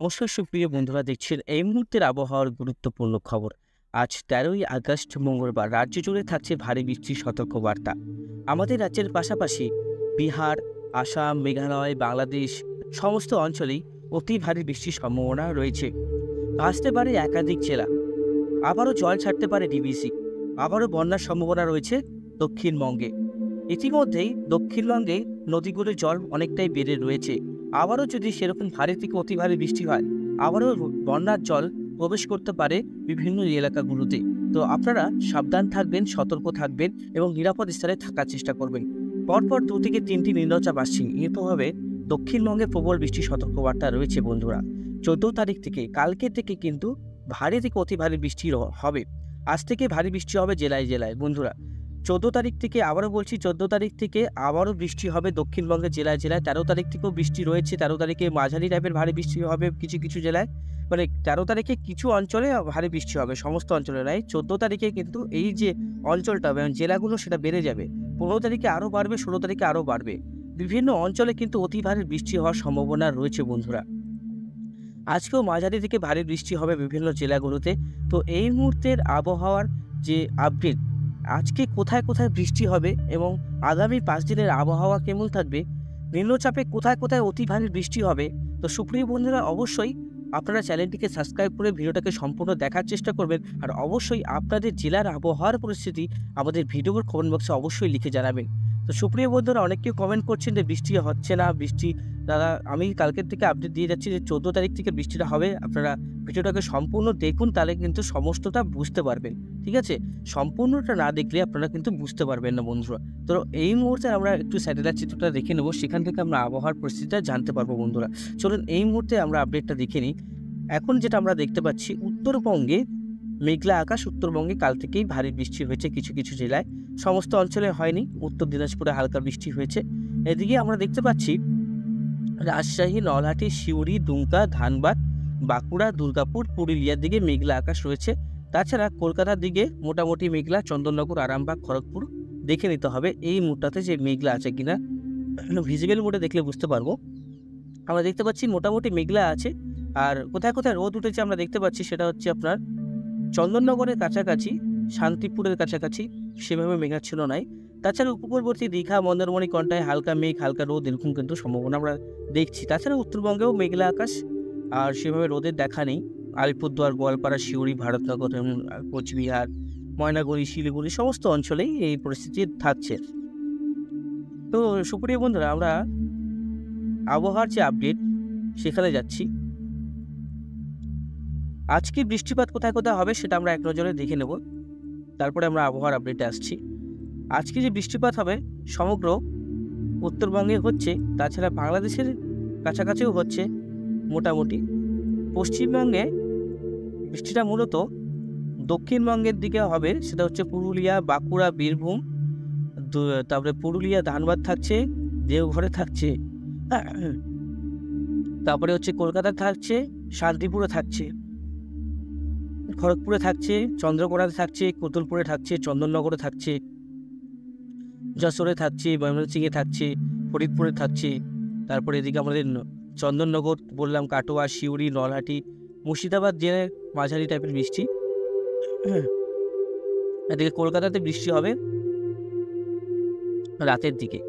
নমস্কার সুপ্রিয় বন্ধুরা, দেখছেন এই মুহূর্তের আবহাওয়ার গুরুত্বপূর্ণ খবর। আজ 13ই আগস্ট মঙ্গলবার রাজ্য জুড়ে থাকছে ভারী বৃষ্টির সতর্কবার্তা। আমাদের রাজ্যের পাশাপাশি বিহার, আসাম, মেঘালয়, বাংলাদেশ সমস্ত অঞ্চলেই অতি ভারী বৃষ্টির সম্ভাবনা রয়েছে। আসতে পারে একাধিক জেলা, আবারও জল ছাড়তে পারে ডিবিসি, আবারও বন্যার সম্ভাবনা রয়েছে দক্ষিণবঙ্গে। ইতিমধ্যেই দক্ষিণবঙ্গে নদীগুলোর জল অনেকটাই বেড়ে রয়েছে। আবারও যদি সেরকম ভারী থেকে অতি ভারী বৃষ্টি হয়, আবারও বন্যার জল প্রবেশ করতে পারে বিভিন্ন এলাকাগুলোতে। তো আপনারা সাবধান থাকবেন, সতর্ক থাকবেন এবং নিরাপদ স্থানে থাকার চেষ্টা করবেন। পরপর 2 থেকে 3টি নিম্নচাপ আসছে, এর প্রভাবে দক্ষিণবঙ্গে প্রবল বৃষ্টির সতর্কবার্তা রয়েছে বন্ধুরা। 14 তারিখ থেকে, কালকে থেকে কিন্তু ভারী থেকে অতি ভারী বৃষ্টি হবে। আজ থেকে ভারী বৃষ্টি হবে জেলায় জেলায় বন্ধুরা। 14 তারিখ থেকে, আবারও বলছি 14 তারিখ থেকে আবারও বৃষ্টি হবে দক্ষিণবঙ্গের জেলায় জেলায়। 13 তারিখ থেকেও বৃষ্টি রয়েছে। 13 তারিখে মাঝারি টাইপের ভারী বৃষ্টি হবে কিছু কিছু জেলায়। মানে 13 তারিখে কিছু অঞ্চলে ভারী বৃষ্টি হবে, সমস্ত অঞ্চলে নয়। 14 তারিখে কিন্তু এই যে অঞ্চলটা এবং জেলাগুলো সেটা বেড়ে যাবে। 15 তারিখে আরও বাড়বে, 16 তারিখে আরও বাড়বে। বিভিন্ন অঞ্চলে কিন্তু অতি ভারী বৃষ্টি হওয়ার সম্ভাবনা রয়েছে বন্ধুরা। আজকেও মাঝারি থেকে ভারী বৃষ্টি হবে বিভিন্ন জেলাগুলোতে। তো এই মুহূর্তের আবহাওয়ার যে আপডেট, আজকে কোথায় কোথায় বৃষ্টি হবে এবং আগামী 5 দিনের আবহাওয়া কেমন থাকবে, নিম্নচাপে কোথায় কোথায় অতি ভারী বৃষ্টি হবে। তো সুপ্রিয় বন্ধুরা, অবশ্যই আপনারা চ্যানেলটিকে সাবস্ক্রাইব করে ভিডিওটাকে সম্পূর্ণ দেখার চেষ্টা করবেন। আর অবশ্যই আপনাদের জেলার আবহাওয়ার পরিস্থিতি আমাদের ভিডিওর কমেন্ট বক্সে অবশ্যই লিখে জানাবেন। তো সুপ্রিয় বন্ধুরা, অনেক কেউ কমেন্ট করছেন যে বৃষ্টি হচ্ছে না, বৃষ্টি দাদা আমি কালকের থেকে আপডেট দিয়ে যাচ্ছি যে 14 তারিখ থেকে বৃষ্টিটা হবে। আপনারা ভিডিওটাকে সম্পূর্ণ দেখুন, তাহলে কিন্তু সমস্তটা বুঝতে পারবেন। ঠিক আছে, সম্পূর্ণটা না দেখলে আপনারা কিন্তু বুঝতে পারবেন না বন্ধুরা। তো এই মুহূর্তে আমরা একটু স্যাটেলাইট চিত্রটা দেখে নেব, সেখান থেকে আমরা আবহাওয়ার পরিস্থিতিটা জানতে পারবো বন্ধুরা। চলুন এই মুহূর্তে আমরা আপডেটটা দেখে নিই। এখন যেটা আমরা দেখতে পাচ্ছি, উত্তরবঙ্গে মেঘলা আকাশ। উত্তরবঙ্গে কাল থেকেই ভারী বৃষ্টি হয়েছে কিছু কিছু জেলায়, সমস্ত অঞ্চলে হয়নি। উত্তর দিনাজপুরে হালকা বৃষ্টি হয়েছে। এদিকে আমরা দেখতে পাচ্ছি রাজশাহী, নলহাটি, সিউড়ি, দুমকা, ধানবাদ, বাঁকুড়া, দুর্গাপুর, পুরুলিয়ার দিকে মেঘলা আকাশ রয়েছে। তাছাড়া কলকাতার দিকে মোটামুটি মেঘলা। চন্দননগর, আরামবাগ, খড়গপুর দেখে নিতে হবে এই মুডটাতে যে মেঘলা আছে কিনা। ভিজিবল মোডে দেখলে বুঝতে পারবো। আমরা দেখতে পাচ্ছি মোটামুটি মেঘলা আছে। আর কোথায় কোথায় রোদ উঠেছে আমরা দেখতে পাচ্ছি, সেটা হচ্ছে আপনার চন্দননগরের কাছাকাছি, শান্তিপুরের কাছাকাছি সেভাবে মেঘাচ্ছন্ন নাই। তাছাড়া উপকূলবর্তী দীঘা, মন্দারমণি, কন্টায় হালকা মেঘ, হালকা রোদ এরকম কিন্তু সম্ভাবনা আমরা দেখছি। তাছাড়া উত্তরবঙ্গেও মেঘলা আকাশ, আর সেভাবে রোদের দেখা নেই। আলিপুরদুয়ার, গোয়ালপাড়া, সিউড়ি, ভারতনগর, কোচবিহার, ময়নাগুড়ি, শিলিগুড়ি সমস্ত অঞ্চলেই এই পরিস্থিতি থাকছে। তো সুপ্রিয় বন্ধুরা, আমরা আবহাওয়ার যে আপডেট সেখানে যাচ্ছি। আজকে বৃষ্টিপাত কোথায় কোথায় হবে সেটা আমরা এক নজরে দেখে নেব, তারপরে আমরা আবহাওয়ার আপডেটে আসছি। আজকে যে বৃষ্টিপাত হবে সমগ্র উত্তরবঙ্গে হচ্ছে, তাছাড়া বাংলাদেশের কাছাকাছিও হচ্ছে মোটামুটি। পশ্চিমবঙ্গে বৃষ্টিটা মূলত দক্ষিণবঙ্গের দিকে হবে, সেটা হচ্ছে পুরুলিয়া, বাঁকুড়া, বীরভূম, তারপরে পুরুলিয়া, ধানবাদ থাকছে, দেওঘরে থাকছে, তারপরে হচ্ছে কলকাতা থাকছে, শান্তিপুরে থাকছে, খড়গপুরে থাকছে, চন্দ্রকোনাতে থাকছে, কোতুলপুরে থাকছে, চন্দননগরে থাকছে, যশোরে থাকছে, ময়মনসিংহে থাকছে, ফরিদপুরে থাকছে। তারপরে এদিকে আমাদের চন্দননগর বললাম, কাটোয়া, সিউড়ি, নলহাটি, মুর্শিদাবাদ জেলায় মাঝারি টাইপের বৃষ্টি। এদিকে কলকাতাতে বৃষ্টি হবে রাতের দিকে।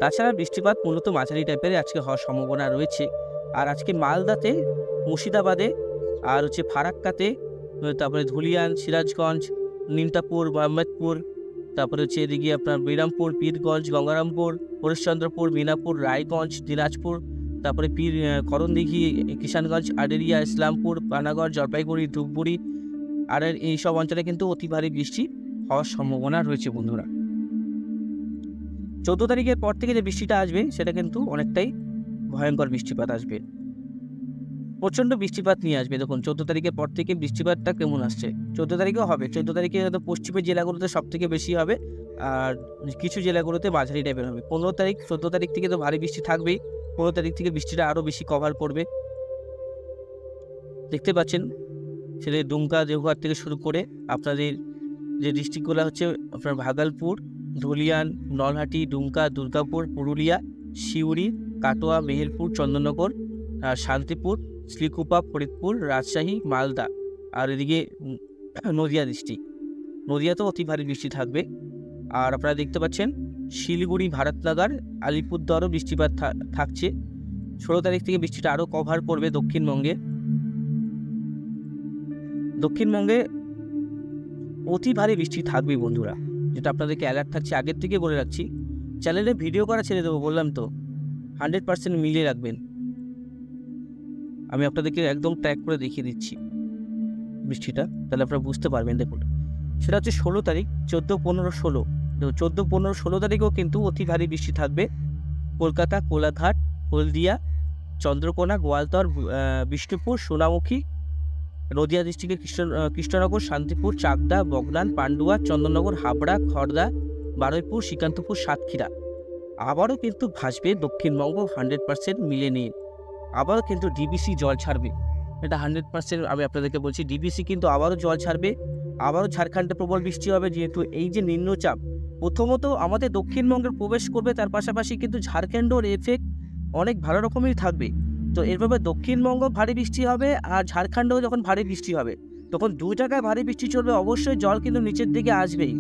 তাছাড়া বৃষ্টিপাত মূলত মাঝারি টাইপের আজকে হওয়ার সম্ভাবনা রয়েছে। আর আজকে মালদাতে, মুর্শিদাবাদে, আর হচ্ছে ফারাক্কাতে, তারপরে ধুলিয়ান, সিরাজগঞ্জ, নিমতাপুর, মোহাম্মদপুর, তারপরে হচ্ছে এদিকে আপনার বিরামপুর, পীরগঞ্জ, গঙ্গারামপুর, হরিশ্চন্দ্রপুর, মিনাপুর, রায়গঞ্জ, দিনাজপুর, তারপরে করণদিঘি, কিষানগঞ্জ, আডেরিয়া, ইসলামপুর, পানাগড়, জলপাইগুড়ি, ধূপগুড়ি আর এইসব অঞ্চলে কিন্তু অতি ভারী বৃষ্টি হওয়ার সম্ভাবনা রয়েছে বন্ধুরা। 14 তারিখের পর থেকে যে বৃষ্টিটা আসবে সেটা কিন্তু অনেকটাই ভয়ঙ্কর বৃষ্টিপাত আসবে, প্রচণ্ড বৃষ্টিপাত নিয়ে আসবে। দেখুন 14 তারিখের পর থেকে বৃষ্টিপাতটা কেমন আসছে। 14 তারিখেও হবে। 14 তারিখে হয়তো পশ্চিমের জেলাগুলোতে সব থেকে বেশি হবে, আর কিছু জেলাগুলোতে মাঝারি টাইপের হবে। 15 তারিখ, 14 তারিখ থেকে তো ভারী বৃষ্টি থাকবেই। 15 তারিখ থেকে বৃষ্টিটা আরও বেশি কভার করবে। দেখতে পাচ্ছেন সেটা দুমকা, দেওঘর থেকে শুরু করে আপনাদের যে ডিস্ট্রিক্টগুলো হচ্ছে আপনার ভাগলপুর, ধুলিয়ান, নলহাটি, দুমকা, দুর্গাপুর, পুরুলিয়া, সিউড়ি, কাটোয়া, মেহেরপুর, চন্দননগর, শান্তিপুর, শ্রীকুপা, ফরিদপুর, রাজশাহী, মালদা আর এদিকে নদিয়া ডিস্ট্রিক্ট। নদিয়াতেও অতি ভারী বৃষ্টি থাকবে। আর আপনারা দেখতে পাচ্ছেন শিলিগুড়ি, ভারতনগর, আলিপুরদুয়ারও বৃষ্টিপাত থাকছে। 16 তারিখ থেকে বৃষ্টিটা আরও কভার করবে দক্ষিণবঙ্গে। দক্ষিণবঙ্গে অতি ভারী বৃষ্টি থাকবে বন্ধুরা, যেটা আপনাদেরকে অ্যালার্ট থাকছে, আগের থেকে বলে রাখছি। চ্যানেলে ভিডিও করা ছেড়ে দেবো, বললাম তো 100% মিলিয়ে রাখবেন। আমি আপনাদেরকে একদম ট্র্যাক করে দেখিয়ে দিচ্ছি বৃষ্টিটা, তাহলে আপনারা বুঝতে পারবেন। দেখুন, সেটা হচ্ছে 16 তারিখ, 14, 15, 16। 14, 15, 16 তারিখেও কিন্তু অতি ভারী বৃষ্টি থাকবে। কলকাতা, কোলাঘাট, হলদিয়া, চন্দ্রকোনা, গোয়ালতর, বিষ্ণুপুর, সোনামুখী, নদিয়া ডিস্ট্রিক্টের কৃষ্ণনগর, শান্তিপুর, চাকদা, বগনান, পান্ডুয়া, চন্দননগর, হাবড়া, খড়দা, বারুইপুর, শ্রীকান্তপুর, সাতক্ষীরা। আবারও কিন্তু ভাসবে দক্ষিণবঙ্গ, 100% মিলে নিন। আবারও কিন্তু ডিবিসি জল ছাড়বে, এটা 100% আমি আপনাদেরকে বলছি। ডিবিসি কিন্তু আবারও জল ছাড়বে। আবারও ঝাড়খণ্ডে প্রবল বৃষ্টি হবে, যেহেতু এই যে নিম্নচাপ প্রথমত আমাদের দক্ষিণবঙ্গের প্রবেশ করবে, তার পাশাপাশি কিন্তু ঝাড়খণ্ডের এফেক্ট অনেক ভালো রকমই থাকবে। তো এরভাবে দক্ষিণবঙ্গ ভারী বৃষ্টি হবে, আর ঝাড়খণ্ডেও যখন ভারী বৃষ্টি হবে তখন দু জায়গায় ভারী বৃষ্টি চলবে। অবশ্যই জল কিন্তু নিচের দিকে আসবেই,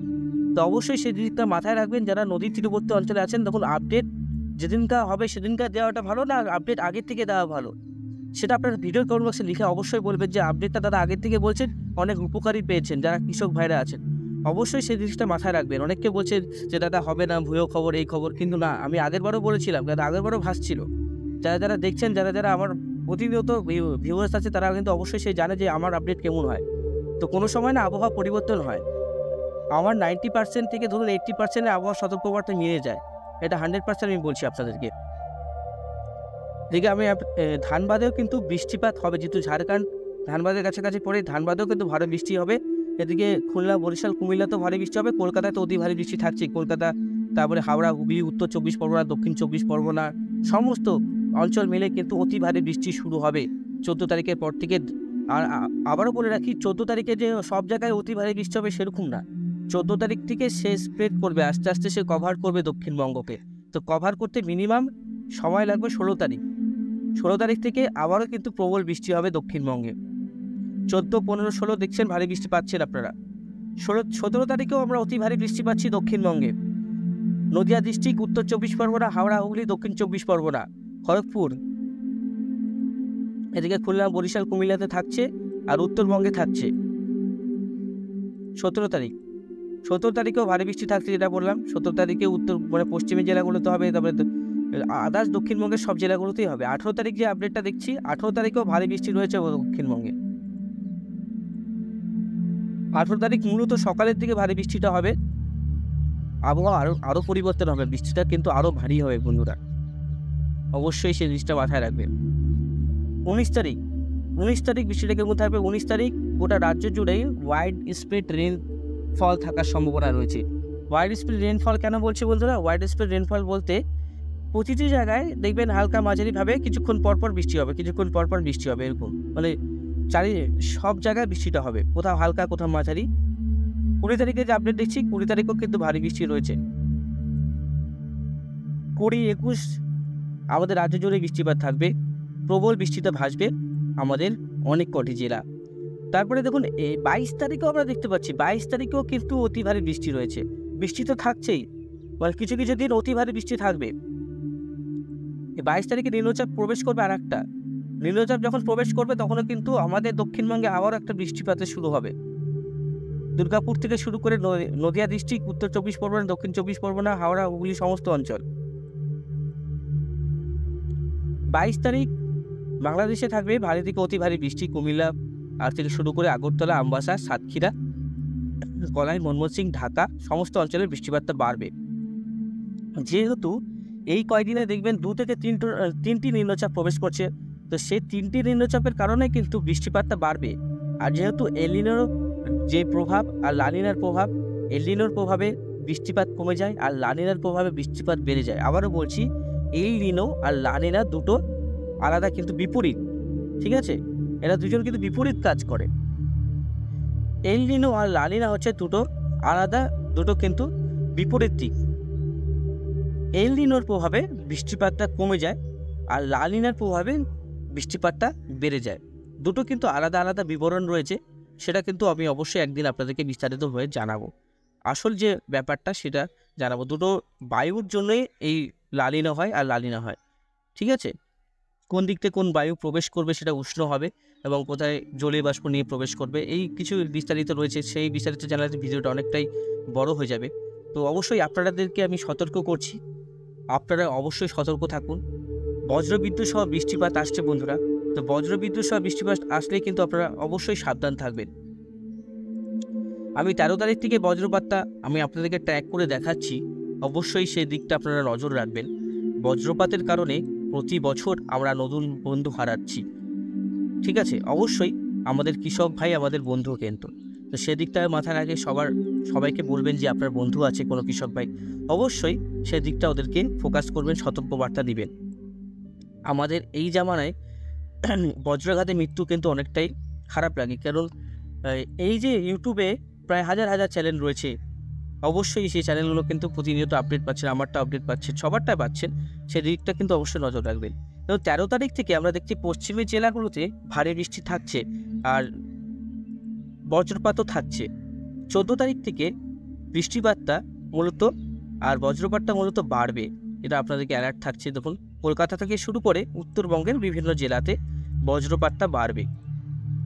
তো অবশ্যই সেই দিকটা মাথায় রাখবেন যারা নদীর তীরবর্তী অঞ্চলে আছেন। তখন আপডেট যেদিনকার হবে সেদিনকার দেওয়াটা ভালো, না আপডেট আগের থেকে দেওয়া ভালো, সেটা আপনার ভিডিও কমেন্ট বক্সে লিখে অবশ্যই বলবেন যে আপডেটটা দাদা আগের থেকে বলছেন, অনেক উপকারী পেয়েছেন যারা কৃষক ভাইরা আছেন। অবশ্যই সেই জিনিসটা মাথায় রাখবেন। অনেককে বলছেন যে দাদা হবে না, ভুয়ো খবর, এই খবর, কিন্তু না, আমি আগেরবারও বলেছিলাম, দাদা আগেরবারও ভাসছিল। যারা যারা দেখছেন, যারা যারা আমার প্রতিনিয়ত ভিউয়ার্স আছে, তারা কিন্তু অবশ্যই সে জানে যে আমার আপডেট কেমন হয়। তো কোনো সময় না আবহাওয়া পরিবর্তন হয়, আমার 90% থেকে ধরুন 80% আবহাওয়া সতর্কবার্তা মিলে যায়, এটা 100% আমি বলছি আপনাদেরকে। দেখে আমি ধানবাদেও কিন্তু বৃষ্টিপাত হবে, যেহেতু ঝাড়খণ্ড ধানবাদের কাছাকাছি পড়ে, ধানবাদেও কিন্তু ভারী বৃষ্টি হবে। এদিকে খুলনা, বরিশাল, কুমিল্লাতেও ভারী বৃষ্টি হবে। কলকাতায় তো অতি ভারী বৃষ্টি থাকছে, কলকাতা, তারপরে হাওড়া, হুগলি, উত্তর 24 পরগনা, দক্ষিণ 24 পরগনা, সমস্ত অঞ্চল মিলে কিন্তু অতি ভারী বৃষ্টি শুরু হবে 14 তারিখের পর থেকে। আর আবারও বলে রাখি, 14 তারিখে যে সব জায়গায় অতি ভারী বৃষ্টি হবে সেরকম না। 14 তারিখ থেকে সে স্প্রেড করবে, আস্তে আস্তে সে কভার করবে দক্ষিণবঙ্গকে। তো কভার করতে মিনিমাম সময় লাগবে 16 তারিখ। 16 তারিখ থেকে আবারও কিন্তু প্রবল বৃষ্টি হবে দক্ষিণবঙ্গে। 14, 15, 16 দেখছেন ভারী বৃষ্টি পাচ্ছেন আপনারা। 17 তারিখেও আমরা অতি ভারী বৃষ্টি পাচ্ছি দক্ষিণবঙ্গে। নদিয়া ডিস্ট্রিক্ট, উত্তর 24 পরগনা, হাওড়া, হুগলি, দক্ষিণ 24 পরগনা, খড়গপুর, এদিকে খুলনা, বরিশাল, কুমিল্লাতে থাকছে, আর উত্তরবঙ্গে থাকছে 17 তারিখ। 17 তারিখেও ভারী বৃষ্টি থাকছে, যেটা বললাম। 17 তারিখে উত্তর মানে পশ্চিমের জেলাগুলোতে হবে, তারপরে আদার্স দক্ষিণবঙ্গের সব জেলাগুলোতেই হবে। 18 তারিখ যে আপডেটটা দেখছি, 18 তারিখেও ভারী বৃষ্টি রয়েছে দক্ষিণবঙ্গে। 18 তারিখ মূলত সকালের দিকে ভারী বৃষ্টিটা হবে। আবহাওয়া আরও পরিবর্তন হবে, বৃষ্টিটা কিন্তু আরও ভারী হবে বন্ধুরা, অবশ্যই সেই জিনিসটা মাথায় রাখবেন। 19 তারিখ বৃষ্টিটা কেমন থাকবে? 19 তারিখ গোটা রাজ্য জুড়েই ওয়াইড স্প্রেড রেনফল থাকার সম্ভাবনা রয়েছে। ওয়াইড স্প্রেড রেনফল কেন বলছি বন্ধুরা? ওয়াইড স্প্রেড রেনফল বলতে প্রতিটি জায়গায় দেখবেন হালকা মাঝারিভাবে কিছুক্ষণ পরপর বৃষ্টি হবে, কিছুক্ষণ পরপর বৃষ্টি হবে, এরকম মানে সব জায়গায় বৃষ্টিটা হবে, কোথাও হালকা, কোথাও মাঝারি। 20 তারিখে যে আপডেট দেখছি, 20 তারিখেও কিন্তু ভারী বৃষ্টি রয়েছে। 20, 21 আমাদের রাজ্য জুড়ে বৃষ্টিপাত থাকবে, প্রবল বৃষ্টিতে ভাসবে আমাদের অনেক কটি জেলা। তারপরে দেখুন 22 তারিখেও আমরা দেখতে পাচ্ছি, 22 তারিখেও কিন্তু অতি ভারী বৃষ্টি রয়েছে। বৃষ্টি তো থাকছেই, মানে কিছু কিছু দিন অতি ভারী বৃষ্টি থাকবে। 22 তারিখে নিম্নচাপ প্রবেশ করবে, আর একটা নিম্নচাপ যখন প্রবেশ করবে তখনও কিন্তু আমাদের দক্ষিণবঙ্গে আবারও একটা বৃষ্টিপাতের শুরু হবে। দুর্গাপুর থেকে শুরু করে নদিয়া ডিস্ট্রিক্ট, উত্তর 24 পরগনা, দক্ষিণ 24 পরগনা, হাওড়া, হুগলি, সমস্ত অঞ্চল। 22 তারিখ বাংলাদেশে থাকবে ভারী থেকে অতি ভারী বৃষ্টি। কুমিল্লা আর থেকে শুরু করে আগরতলা, আমবাসা, সাতক্ষীরা, কলাই, ময়মনসিংহ, ঢাকা, সমস্ত অঞ্চলে বৃষ্টিপাতটা বাড়বে। যেহেতু এই কয়েকদিনে দেখবেন 2 থেকে 3টি নিম্নচাপ প্রবেশ করছে, তো সেই 3টি নিম্নচাপের কারণে কিন্তু বৃষ্টিপাতটা বাড়বে। আর যেহেতু এলিনোর যে প্রভাব আর লানিনার প্রভাব, এলিনোর প্রভাবে বৃষ্টিপাত কমে যায়, আর লানিনার প্রভাবে বৃষ্টিপাত বেড়ে যায়। আবারও বলছি, এলিনো আর লানিনা দুটো আলাদা কিন্তু বিপরীত, ঠিক আছে? এরা দুজন কিন্তু বিপরীত কাজ করে। এলিনো আর লানিনা হচ্ছে দুটো আলাদা, দুটো কিন্তু বিপরীত দিক। এলিনোর প্রভাবে বৃষ্টিপাতটা কমে যায়, আর লানিনার প্রভাবে বৃষ্টিপাতটা বেড়ে যায়। দুটো কিন্তু আলাদা আলাদা বিবরণ রয়েছে, সেটা কিন্তু আমি অবশ্যই একদিন আপনাদেরকে বিস্তারিতভাবে জানাবো। আসল যে ব্যাপারটা সেটা জানাবো। দুটো বায়ুর জন্যই এই লালিনা হয় আর লালিনা হয়, ঠিক আছে? কোন দিক থেকে কোন বায়ু প্রবেশ করবে সেটা উষ্ণ হবে এবং কোথায় জলীয় বাষ্প নিয়ে প্রবেশ করবে, এই কিছু বিস্তারিত রয়েছে। সেই বিস্তারিত জানালে ভিডিওটা অনেকটাই বড় হয়ে যাবে। তো অবশ্যই আপনাদেরকে আমি সতর্ক করছি, আপনারা অবশ্যই সতর্ক থাকুন। বজ্রবিদ্যুৎ সহ বৃষ্টিপাত আসছে বন্ধুরা। তো বজ্রবিদ্যুৎ সহ বৃষ্টিপাত আসলে কিন্তু আপনারা অবশ্যই সাবধান থাকবেন। আমি 13 তারিখ থেকে বজ্রপাতটা আমি আপনাদেরকে ট্র্যাক করে দেখাচ্ছি, অবশ্যই সেই দিকটা আপনারা নজর রাখবেন। বজ্রপাতের কারণে প্রতি বছর আমরা নতুন বন্ধু হারাচ্ছি, ঠিক আছে? অবশ্যই আমাদের কৃষক ভাই আমাদের বন্ধু কিন্তু, তো সেদিকটা মাথায় রাখে সবাইকে বলবেন যে আপনার বন্ধু আছে কোনো কৃষক ভাই, অবশ্যই সেদিকটা ওদেরকে ফোকাস করবেন, সতর্কবার্তা দিবেন। আমাদের এই জামানায় বজ্রাঘাতে মৃত্যু কিন্তু অনেকটাই খারাপ লাগে, কারণ এই যে ইউটিউবে প্রায় হাজার হাজার চ্যানেল রয়েছে, অবশ্যই সেই চ্যানেলগুলো কিন্তু প্রতিনিয়ত আপডেট পাচ্ছেন, আমারটা আপডেট পাচ্ছেন, সবারটা পাচ্ছেন, সেদিকটা কিন্তু অবশ্যই নজর রাখবেন। এবং 13 তারিখ থেকে আমরা দেখছি পশ্চিমের জেলাগুলোতে ভারী বৃষ্টি থাকছে আর বজ্রপাতও থাকছে। 14 তারিখ থেকে বৃষ্টিপাতটা মূলত আর বজ্রপাতটা মূলত বাড়বে, এটা আপনাদেরকে অ্যালার্ট থাকছে। দেখুন, কলকাতা থেকে শুরু করে উত্তরবঙ্গের বিভিন্ন জেলাতে বজ্রপাতটা বাড়বে।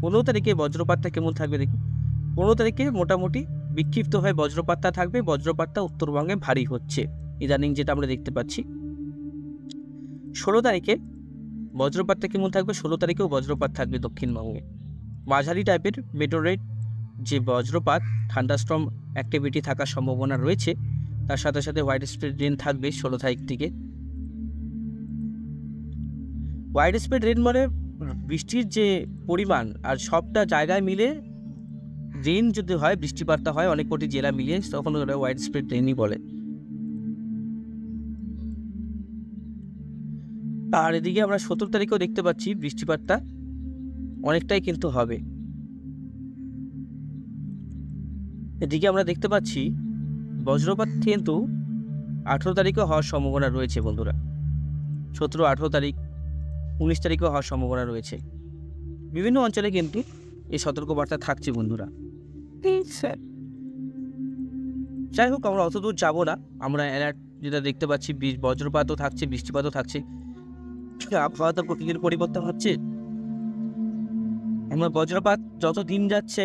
15 তারিখে বজ্রপাতটা কেমন থাকবে দেখি। 15 তারিখে মোটামুটি বিক্ষিপ্ত হয়ে বজ্রপাতটা থাকবে, বজ্রপাতটা উত্তরবঙ্গে ভারী হচ্ছে ইদানিং, যেটা আমরা দেখতে পাচ্ছি। 16 তারিখে বজ্রপাতটা কেমন থাকবে, 16 তারিখেও বজ্রপাত থাকবে দক্ষিণবঙ্গে। মাঝারি টাইপের মেটোরেট যে বজ্রপাত, থান্ডারস্টর্ম অ্যাক্টিভিটি থাকার সম্ভাবনা রয়েছে, তার সাথে সাথে ওয়াইড স্প্রেড রেন থাকবে 16 তারিখ থেকে। ওয়াইড স্প্রেড রেন মানে বৃষ্টির যে পরিমাণ আর সবটা জায়গায় মিলে রেন যদি হয়, বৃষ্টিপাতটা হয় অনেক কোটি জেলা মিলিয়ে, তখন ওরা ওয়াইড স্প্রেড রেনই বলে। আর এদিকে আমরা 17 তারিখেও দেখতে পাচ্ছি বৃষ্টিপাতটা অনেকটাই কিন্তু হবে। এদিকে আমরা দেখতে পাচ্ছি বজ্রপাত কিন্তু 18 তারিখেও হওয়ার সম্ভাবনা রয়েছে বন্ধুরা। 17, 18 তারিখ, 19 তারিখেও হওয়ার সম্ভাবনা রয়েছে। বিভিন্ন অঞ্চলে কিন্তু এই সতর্কবার্তা থাকছে বন্ধুরা। যাই হোক, আমরা অত দূর যাবো না। আমরা অ্যালার্ট যেটা দেখতে পাচ্ছি, বজ্রপাতও থাকছে, বৃষ্টিপাতও থাকছে। আবহাওয়া তো প্রতিদিন পরিবর্তন হচ্ছে। আমরা বজ্রপাত যত দিন যাচ্ছে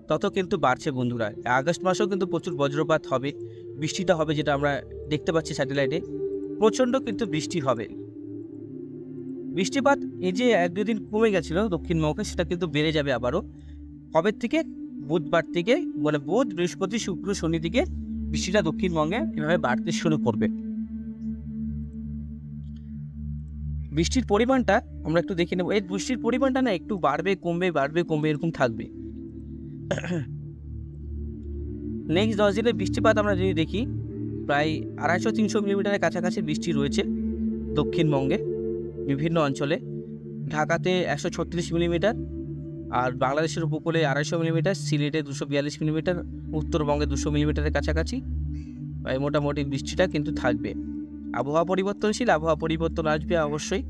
তত কিন্তু বাড়ছে বন্ধুরা। আগস্ট মাসেও কিন্তু প্রচুর বজ্রপাত হবে, বৃষ্টিটা হবে, যেটা আমরা দেখতে পাচ্ছি স্যাটেলাইটে। প্রচণ্ড কিন্তু বৃষ্টি হবে। বৃষ্টিপাত এই যে 1-2 দিন কমে গেছিলো দক্ষিণবঙ্গে, সেটা কিন্তু বেড়ে যাবে আবারও। কবে থেকে? বুধবার থেকে, মানে বুধ, বৃহস্পতি, শুক্র, শনি থেকে বৃষ্টিটা দক্ষিণবঙ্গে এভাবে বাড়তে শুরু করবে। বৃষ্টির পরিমাণটা আমরা একটু দেখে নেব। এই বৃষ্টির পরিমাণটা না একটু বাড়বে কমবে, বাড়বে কমবে, এরকম থাকবে। নেক্সট 10 দিনের বৃষ্টিপাত আমরা যদি দেখি, প্রায় 250-300 মিলিমিটারের কাছাকাছি বৃষ্টি রয়েছে দক্ষিণবঙ্গে বিভিন্ন অঞ্চলে। ঢাকাতে 136 মিলিমিটার, আর বাংলাদেশের উপকূলে 250 মিলিমিটার, সিলেটে 242 মিলিমিটার, উত্তরবঙ্গে 200 মিলিমিটারের কাছাকাছি মোটামুটি বৃষ্টিটা কিন্তু থাকবে। আবহাওয়া পরিবর্তনশীল, আবহাওয়া পরিবর্তন আসবে অবশ্যই।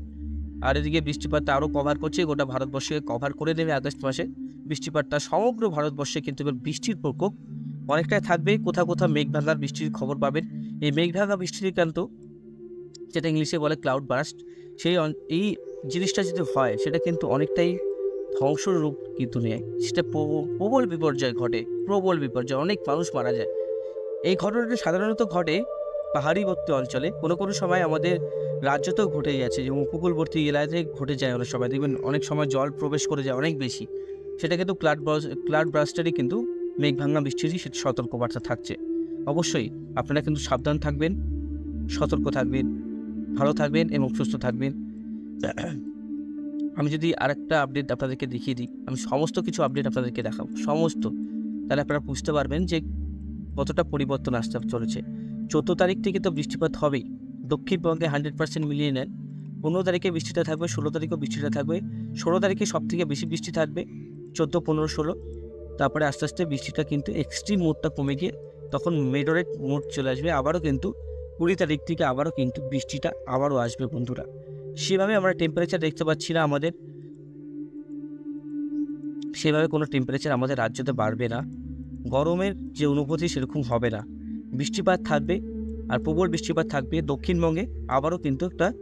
আর এদিকে বৃষ্টিপাতটা আরও কভার করছে, গোটা ভারতবর্ষকে কভার করে দেবে আগস্ট মাসে। বৃষ্টিপাতটা সমগ্র ভারতবর্ষে কিন্তু এবার বৃষ্টির প্রকোপ অনেকটাই থাকবে। কোথাও কোথাও মেঘভাঙার বৃষ্টির খবর পাবেন। এই মেঘভাঙা বৃষ্টির কিন্তু, যেটা ইংলিশে বলে ক্লাউড বার্স্ট, এই জিনিসটা যদি হয় সেটা কিন্তু অনেকটাই ধ্বংসর রূপ কিন্তু নেয়। সেটা প্রবল বিপর্যয় ঘটে, প্রবল বিপর্যয়, অনেক মানুষ মারা যায়। এই ঘটনাটা সাধারণত ঘটে পাহাড়িবর্তী অঞ্চলে, কোনো কোনো সময় আমাদের রাজ্যতেও ঘটে যাচ্ছে, যেমন উপকূলবর্তী এলাকাতে ঘটে যায়। অনেক সময় দেখবেন অনেক সময় জল প্রবেশ করে যায় অনেক বেশি, সেটা কিন্তু ক্লাউড বার্স্টারই কিন্তু মেঘভাঙা বৃষ্টিরই সেটা সতর্কবার্তা থাকছে। অবশ্যই আপনারা কিন্তু সাবধান থাকবেন, সতর্ক থাকবেন, ভালো থাকবেন এবং সুস্থ থাকবেন। আমি যদি আরেকটা আপডেট আপনাদেরকে দেখিয়ে দিই, আমি সমস্ত কিছু আপডেট আপনাদেরকে দেখাবো সমস্ত, তাহলে আপনারা বুঝতে পারবেন যে কতটা পরিবর্তন আসতে চলেছে। 14 তারিখ থেকে তো বৃষ্টিপাত হবেই, দক্ষিণবঙ্গে 100% মিলিয়ে নেন। 15 তারিখে বৃষ্টিটা থাকবে, 16 তারিখেও বৃষ্টিটা থাকবে। 16 তারিখে সব থেকে বেশি বৃষ্টি থাকবে, 14, 15, 16। তারপরে আস্তে আস্তে বৃষ্টিটা কিন্তু এক্সট্রিম মোডটা কমে গিয়ে তখন মেডারেট মোড চলে আসবে। আবারও কিন্তু 20 তারিখ থেকে আবারও কিন্তু বৃষ্টিটা আবারও আসবে বন্ধুরা। সেভাবে আমরা টেম্পারেচার দেখতে পাচ্ছি না আমাদের, সেভাবে কোনো টেম্পারেচার আমাদের রাজ্যতে বাড়বে না। গরমের যে অনুভূতি সেরকম হবে না। বৃষ্টিপাত থাকবে, আর প্রবল বৃষ্টিপাত থাকবে। দক্ষিণবঙ্গে আবারও কিন্তু একটা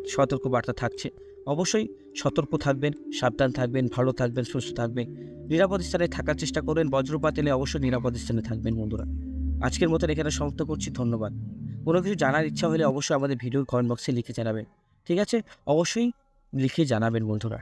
সতর্কবার্তা থাকছে। অবশ্যই সতর্ক থাকবেন, সাবধান থাকবেন, ভালো থাকবেন, সুস্থ থাকবেন, নিরাপদ স্থানে থাকার চেষ্টা করবেন। বজ্রপাত এলে অবশ্যই নিরাপদ স্থানে থাকবেন বন্ধুরা। আজকের মতন এখানে সমাপ্ত করছি। ধন্যবাদ। কোনো কিছু জানার ইচ্ছা হলে অবশ্যই আমাদের ভিডিওর কমেন্ট বক্সে লিখে জানাবেন। ঠিক আছে? অবশ্যই লিখে জানাবেন বন্ধুরা।